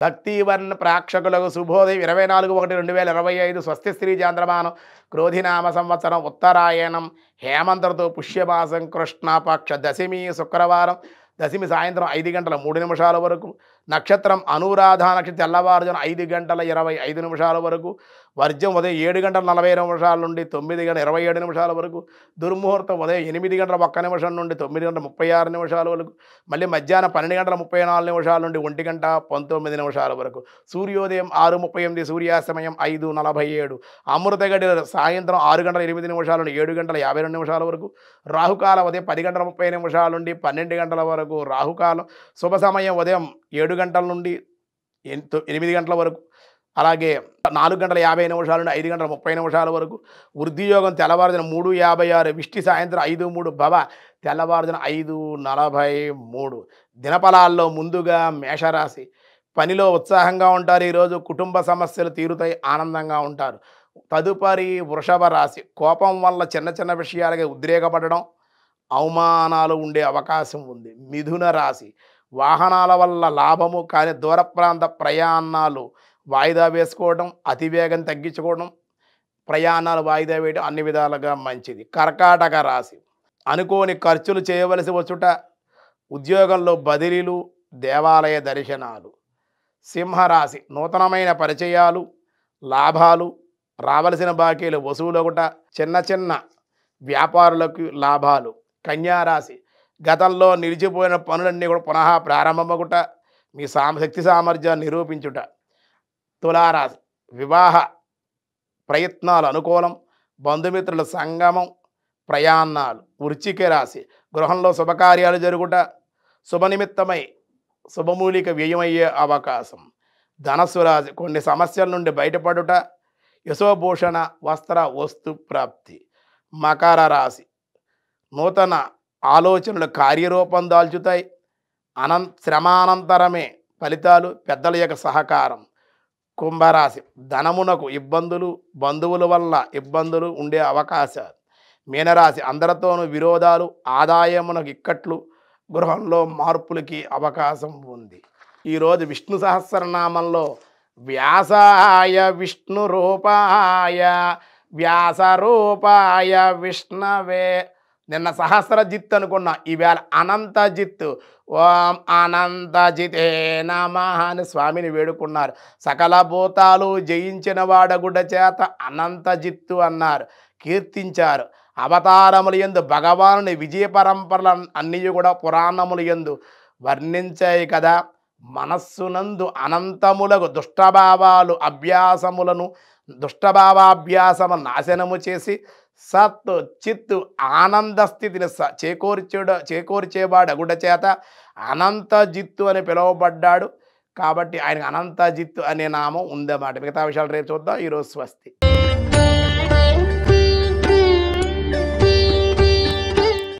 భక్తివర్ణ ప్రేక్షకులకు శుభోదయం 24/1/2025 స్వస్తి శ్రీ చాంద్రమానం క్రోధినామ సంవత్సరం ఉత్తరాయణం హేమంత ఋతువు పుష్యమాసం కృష్ణపక్ష దశమి శుక్రవారం దశమి సాయంత్రం 5:03 వరకు నక్షత్రం అనురాధ నక్షత్రం తెల్లవారుజామున 5:25 వరకు వర్జం ఉదయం 7:40 నుండి 9:27 వరకు దుర్ముహూర్తం ఉదయం 8:01 నుండి 9:36 వరకు మళ్ళీ మధ్యాహ్నం 12:34 నుండి 1:19 వరకు సూర్యోదయం 6:38 సూర్యాస్తమయం 5:47 అమృత గడి సాయంత్రం 6:08 నుండి 7:52 వరకు రాహుకాలం ఉదయం 10:30 నుండి 12 గంటల వరకు రాహుకాలం శుభ సమయం ఉదయం 7 గంటల నుండి 8 గంటల వరకు అలాగే 4:50 నుండి 5:30 వరకు వృద్ధియోగం తెల్లవారుజామున 3:56 విష్టి సాయంత్రం 5:03 భవ తెల్లవారుజామున 5:43 దినఫలాల్లో ముందుగా మేషరాశి పనిలో ఉత్సాహంగా ఉంటారు. ఈరోజు కుటుంబ సమస్యలు తీరుతాయి, ఆనందంగా ఉంటారు. తదుపరి వృషభ రాశి కోపం వల్ల చిన్న చిన్న విషయాలకి ఉద్రేకపడడం అవమానాలు ఉండే అవకాశం ఉంది. మిథున రాశి వాహనాల వల్ల లాభము, కానీ దూర ప్రాంత ప్రయాణాలు వాయిదా వేసుకోవడం, అతివేగం తగ్గించుకోవడం, ప్రయాణాలు వాయిదా వేయడం అన్ని విధాలుగా మంచిది. కర్కాటక రాశి అనుకోని ఖర్చులు చేయవలసి వచ్చుట, ఉద్యోగంలో బదిలీలు, దేవాలయ దర్శనాలు. సింహరాశి నూతనమైన పరిచయాలు, లాభాలు, రావలసిన బాకీలు వసూలొకట, చిన్న చిన్న వ్యాపారులకు లాభాలు. కన్యారాశి గతంలో నిలిచిపోయిన పనులన్నీ కూడా పునః ప్రారంభమగుట, మీ శక్తి సామర్థ్యాన్ని నిరూపించుట. తులారాశి వివాహ ప్రయత్నాలు అనుకూలం, బంధుమిత్రుల సంగమం, ప్రయాణాలు. వృశ్చిక రాశి గృహంలో శుభకార్యాలు జరుగుట, శుభనిమిత్తమై శుభమూలిక వ్యయమయ్యే అవకాశం. ధనస్సు రాశి కొన్ని సమస్యల నుండి బయటపడుట, యశోభూషణ వస్త్ర వస్తు ప్రాప్తి. మకర రాశి నూతన ఆలోచనలు కార్యరూపం దాల్చుతాయి, శ్రమానంతరమే ఫలితాలు, పెద్దల యొక్క సహకారం. కుంభరాశి ధనమునకు ఇబ్బందులు, బంధువుల వల్ల ఇబ్బందులు ఉండే అవకాశాలు. మీనరాశి అందరితోనూ విరోధాలు, ఆదాయమునకు ఇక్కట్లు, గృహంలో మార్పులకి అవకాశం ఉంది. ఈరోజు విష్ణు సహస్రనామంలో వ్యాసాయ విష్ణు రూపాయ వ్యాస రూపాయ విష్ణవే, నిన్న సహస్రజిత్ అనుకున్నా, ఈవేళ అనంతజిత్. ఓం అనంతజితే నమః అని స్వామిని వేడుకున్నారు. సకల భూతాలు జయించిన వాడగుడ చేత అనంతజిత్తు అన్నారు, కీర్తించారు. అవతారములు యందు భగవానుని విజయ పరంపరలు అన్నీ కూడా పురాణములు యందు వర్ణించాయి కదా. మనస్సునందు అనంతములకు దుష్టభావాలు అభ్యాసములను దుష్టభావాభ్యాసము నాశనము చేసి సత్ చిత్తు ఆనంద స్థితిని చేకూర్చేవాడు అగుడ చేత అనంతజిత్తు అని పిలువబడ్డాడు. కాబట్టి ఆయనకు అనంతజిత్తు అనే నామం ఉందన్నమాట. మిగతా విషయాలు రేపు చూద్దాం. ఈరోజు స్వస్తి.